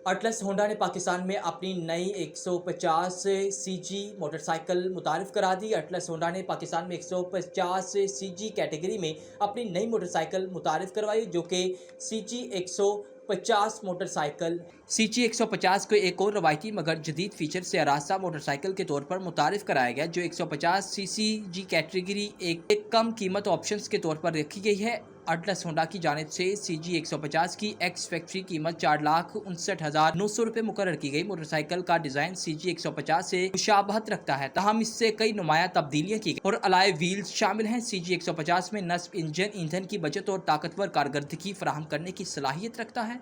Atlas Honda نے پاکستان میں اپنی نئی 150 سی جی موٹر سائیکل متعارف کرا دی۔ اٹلس ہونڈا نے پاکستان میں 150 سی جی کیٹیگری میں اپنی نئی موٹر سائیکل متعارف کروائی، جو کہ سی جی 150 موٹر سائیکل سی جی 150 کو ایک اور روایتی مگر جدید فیچر سے آراستہ موٹر سائیکل کے طور پر متعارف کرایا گیا، جو 150 سی جی کیٹیگری ایک کم قیمت آپشنز کے طور پر رکھی گئی ہے۔ اٹلس ہونڈا کی جانب سے سی جی 150 کی ایکس فیکٹری قیمت 4,59,900 روپے مقرر کی گئی۔ موٹر سائیکل کا ڈیزائن سی جی 150 سے مشابہت رکھتا ہے، تاہم اس سے کئی نمایاں تبدیلیاں کی گئی اور الائے ویلز شامل ہیں۔ سی جی 150 میں نصب انجن ایندھن کی بچت اور طاقتور کارکردگی فراہم کرنے کی صلاحیت رکھتا ہے۔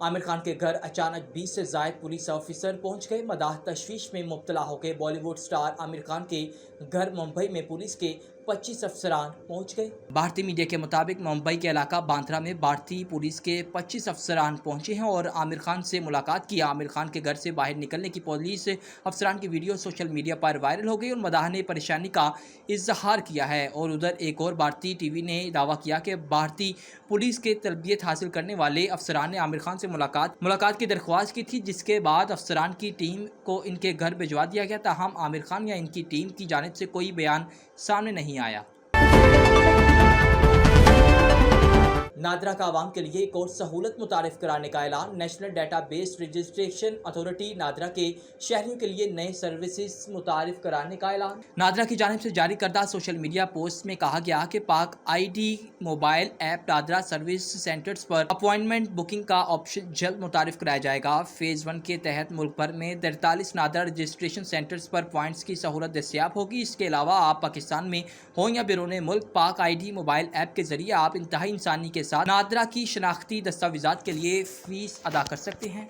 عامر خان کے گھر اچانک 20 سے زائد پولیس آفیسر پہنچ گئے۔ مداح تشویش میں مبتلا ہو کے بالی ووڈ سٹار عامر خان کے گھر ممبئی میں پولیس کے 25 افسران پہنچ گئے۔ بھارتی میڈیا کے مطابق ممبئی کے علاقہ باندرا میں بھارتی پولیس کے 25 افسران پہنچے ہیں اور عامر خان سے ملاقات کی۔ عامر خان کے گھر سے باہر نکلنے کی پولیس افسران کی ویڈیو سوشل میڈیا پر وائرل ہو گئی اور مداح نے پریشانی کا اظہار کیا ہے، اور ادھر ایک اور بھارتی ٹی وی نے دعویٰ کیا کہ بھارتی پولیس کے تربیت حاصل کرنے والے افسران نے عامر خان سے ملاقات کی درخواست کی تھی، جس کے بعد افسران کی ٹیم کو ان کے گھر بھجوا دیا گیا، تاہم عامر خان یا ان کی ٹیم کی جانب سے کوئی بیان سامنے نہیں آیا۔ نادرا کا عوام کے لیے ایک اور سہولت متعارف کرانے کا اعلان۔ National data base registration authority NADRA کے شہریوں کے لیے نئے سروسز متعارف کرانے کا اعلان۔ نادرا کی جانب سے جاری کردہ سوشل میڈیا پوسٹ میں کہا گیا کہ پاک I D mobile app NADRA service centres per appointment booking کا آپشن جلد متعارف کرایا جائے گا۔ فیز 1 کے تحت ملک بھر میں 43 نادرا رجسٹریشن سینٹرز پر پوائنٹس کی سہولت دستیاب ہوگی۔ اس کے علاوہ آپ پاکستان میں ہوں یا بیرون ملک، پاک آئی ڈی موبائل ایپ کے ذریعے آپ انتہائی آسانی کے ساتھ نادرا کی شناختی دستاویزات کے لیے فیس ادا کر سکتے ہیں۔